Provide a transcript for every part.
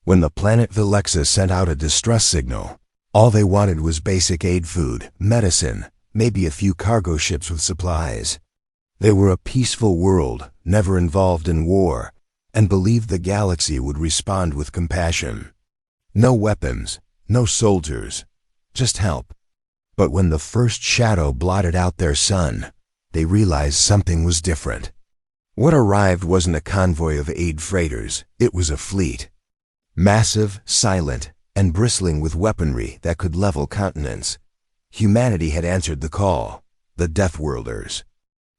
When the planet Velexa sent out a distress signal, all they wanted was basic aid food, medicine, maybe a few cargo ships with supplies. They were a peaceful world, never involved in war, and believed the galaxy would respond with compassion. No weapons, no soldiers, just help. But when the first shadow blotted out their sun, they realized something was different. What arrived wasn't a convoy of aid freighters, it was a fleet. Massive, silent, and bristling with weaponry that could level continents. Humanity had answered the call, the Deathworlders.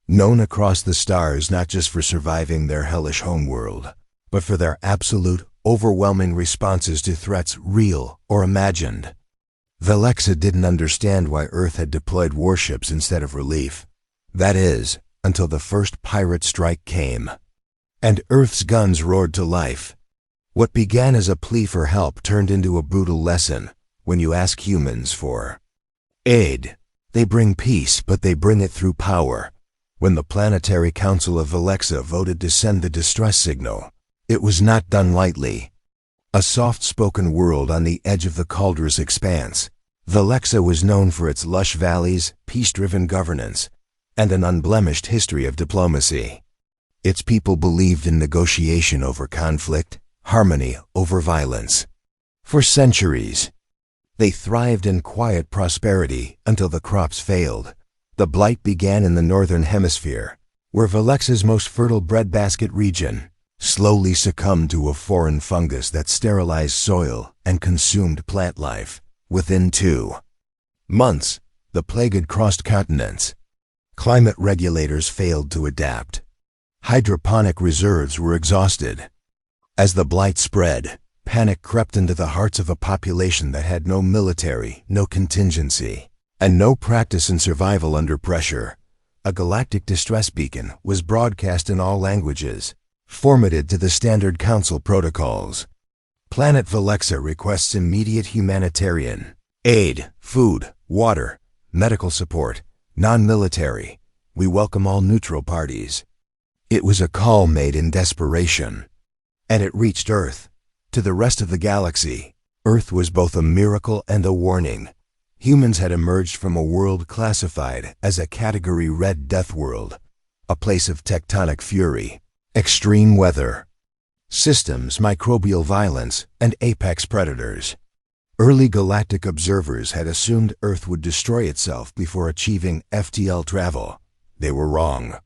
Known across the stars not just for surviving their hellish homeworld, but for their absolute, overwhelming responses to threats real or imagined. Velexa didn't understand why Earth had deployed warships instead of relief. That is, until the first pirate strike came. And Earth's guns roared to life. What began as a plea for help turned into a brutal lesson. When you ask humans for aid, they bring peace, but they bring it through power. When the Planetary Council of Velexa voted to send the distress signal, it was not done lightly. A soft-spoken world on the edge of the cauldrous expanse, Velexa was known for its lush valleys, peace-driven governance, and an unblemished history of diplomacy. Its people believed in negotiation over conflict, harmony over violence. For centuries, they thrived in quiet prosperity until the crops failed. The blight began in the northern hemisphere, where Velexa's most fertile breadbasket region slowly succumbed to a foreign fungus that sterilized soil and consumed plant life. Within 2 months, the plague had crossed continents. Climate regulators failed to adapt. Hydroponic reserves were exhausted. As the blight spread, panic crept into the hearts of a population that had no military, no contingency, and no practice in survival under pressure. A galactic distress beacon was broadcast in all languages, formatted to the standard council protocols. Planet Velexa requests immediate humanitarian aid, food, water, medical support, non-military. We welcome all neutral parties. It was a call made in desperation. And it reached Earth. To the rest of the galaxy, Earth was both a miracle and a warning. Humans had emerged from a world classified as a Category Red death world, a place of tectonic fury, extreme weather, systems, microbial violence, and apex predators. Early galactic observers had assumed Earth would destroy itself before achieving FTL travel. They were wrong.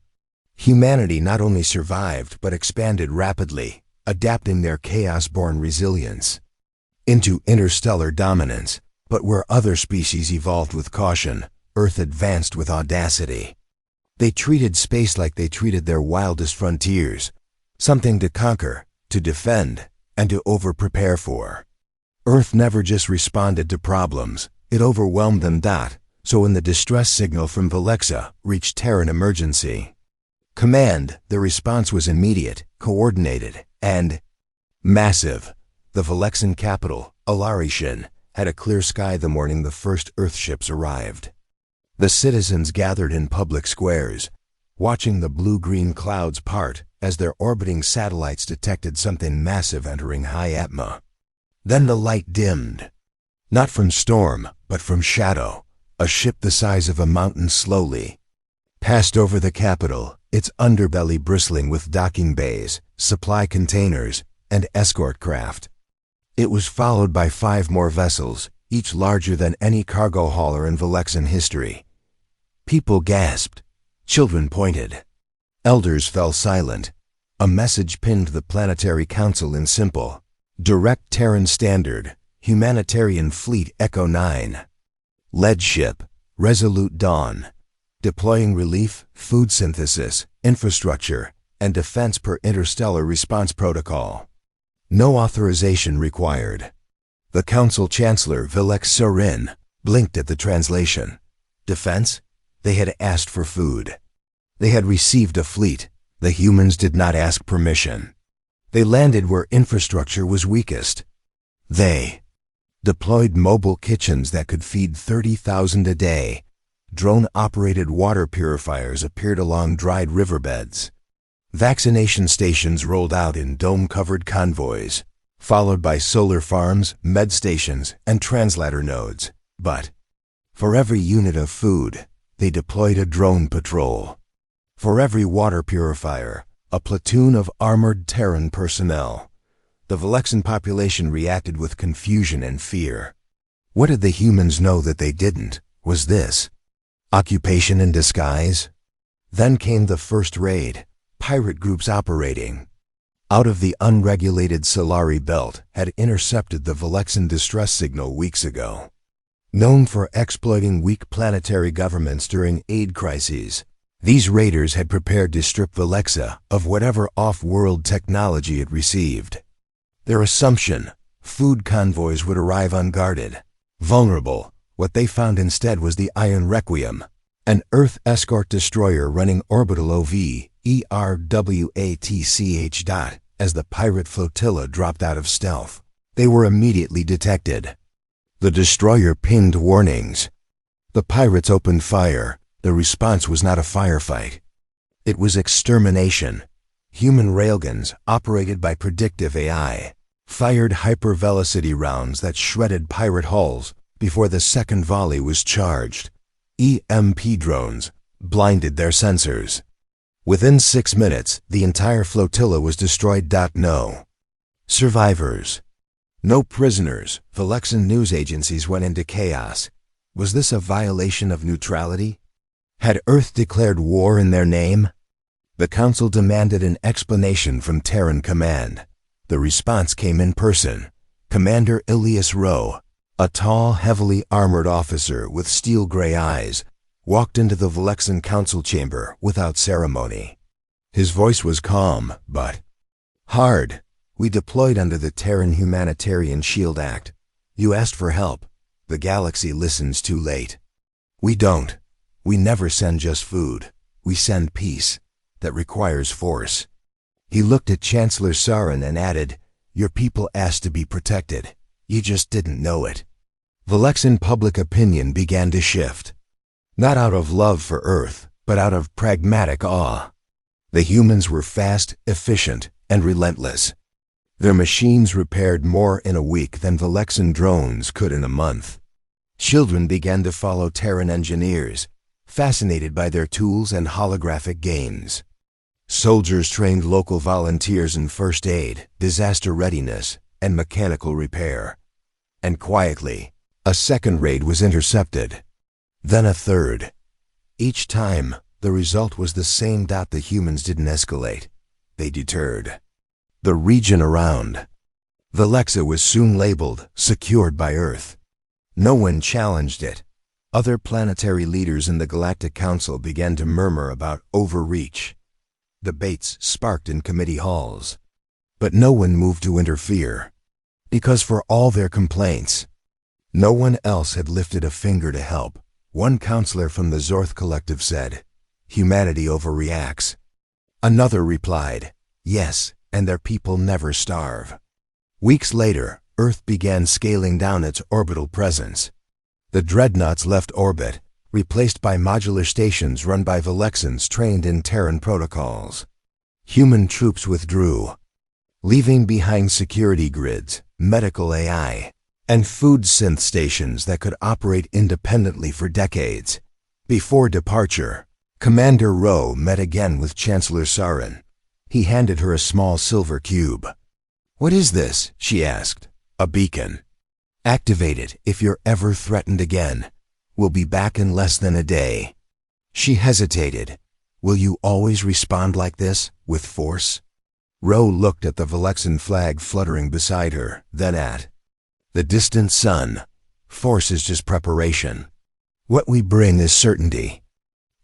Humanity not only survived but expanded rapidly, adapting their chaos-born resilience into interstellar dominance. But where other species evolved with caution, Earth advanced with audacity. They treated space like they treated their wildest frontiers, something to conquer, to defend, and to over-prepare for. Earth never just responded to problems, it overwhelmed them. So when the distress signal from Velexa reached Terran emergency command, the response was immediate, coordinated, and massive. The Velexan capital, Alarishan, had a clear sky the morning the first Earthships arrived. The citizens gathered in public squares, watching the blue-green clouds part as their orbiting satellites detected something massive entering high atma. Then the light dimmed. Not from storm, but from shadow. A ship the size of a mountain slowly passed over the capital, its underbelly bristling with docking bays, supply containers, and escort craft. It was followed by 5 more vessels, each larger than any cargo hauler in Velexan history. People gasped. Children pointed. Elders fell silent. A message pinned the Planetary Council in simple, direct Terran standard, humanitarian fleet Echo 9. Lead ship, Resolute Dawn. Deploying relief, food synthesis, infrastructure, and defense per interstellar response protocol. No authorization required. The Council Chancellor Velex Sorin blinked at the translation. Defense? They had asked for food. They had received a fleet. The humans did not ask permission. They landed where infrastructure was weakest. They deployed mobile kitchens that could feed 30,000 a day. Drone-operated water purifiers appeared along dried riverbeds. Vaccination stations rolled out in dome-covered convoys. followed by solar farms, med stations, and translator nodes. But for every unit of food, they deployed a drone patrol. For every water purifier, a platoon of armored Terran personnel. The Velexan population reacted with confusion and fear. What did the humans know that they didn't? Was this occupation in disguise? Then came the first raid, pirate groups operating out of the unregulated Solari belt had intercepted the Velexan distress signal weeks ago. Known for exploiting weak planetary governments during aid crises, these raiders had prepared to strip Velexa of whatever off-world technology it received. Their assumption, food convoys would arrive unguarded. Vulnerable, what they found instead was the Iron Requiem, an Earth escort destroyer running orbital OV, ERWATCH. As the pirate flotilla dropped out of stealth, they were immediately detected. The destroyer pinged warnings. The pirates opened fire. The response was not a firefight. It was extermination. Human railguns, operated by predictive AI, fired hypervelocity rounds that shredded pirate hulls before the second volley was charged. EMP drones blinded their sensors. Within 6 minutes, the entire flotilla was destroyed. No survivors. No prisoners. Velexan news agencies went into chaos. Was this a violation of neutrality? Had Earth declared war in their name? The Council demanded an explanation from Terran Command. The response came in person. Commander Ilias Rowe, a tall, heavily armored officer with steel-gray eyes, walked into the Velexan Council chamber without ceremony. His voice was calm, but hard. We deployed under the Terran Humanitarian Shield Act. You asked for help. The galaxy listens too late. We don't. We never send just food. We send peace. That requires force. He looked at Chancellor Sarin and added, your people asked to be protected. You just didn't know it. Velexan public opinion began to shift. Not out of love for Earth, but out of pragmatic awe. The humans were fast, efficient, and relentless. Their machines repaired more in a week than Velexan drones could in a month. Children began to follow Terran engineers, fascinated by their tools and holographic games. Soldiers trained local volunteers in first aid, disaster readiness, and mechanical repair. And quietly, a second raid was intercepted. Then a third. Each time, the result was the same. The humans didn't escalate. They deterred. The region around Velexa was soon labeled, secured by Earth. No one challenged it. Other planetary leaders in the Galactic Council began to murmur about overreach. Debates sparked in committee halls. But no one moved to interfere. Because for all their complaints, no one else had lifted a finger to help. One counselor from the Zorth Collective said, humanity overreacts. Another replied, yes, and their people never starve. Weeks later, Earth began scaling down its orbital presence. The dreadnoughts left orbit, replaced by modular stations run by Velexans trained in Terran protocols. Human troops withdrew, leaving behind security grids, medical AI, and food synth stations that could operate independently for decades. Before departure, Commander Rowe met again with Chancellor Sarin. He handed her a small silver cube. What is this? She asked. A beacon. Activate it if you're ever threatened again. We'll be back in less than a day. She hesitated. Will you always respond like this, with force? Rowe looked at the Velexan flag fluttering beside her, then at the distant sun. Force is just preparation. What we bring is certainty.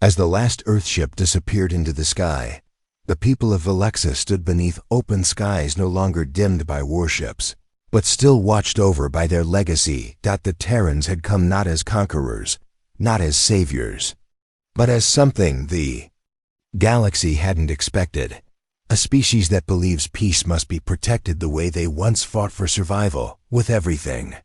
As the last Earthship disappeared into the sky, the people of Velexa stood beneath open skies no longer dimmed by warships, but still watched over by their legacy. The Terrans had come not as conquerors, not as saviors, but as something the galaxy hadn't expected. A species that believes peace must be protected the way they once fought for survival, with everything.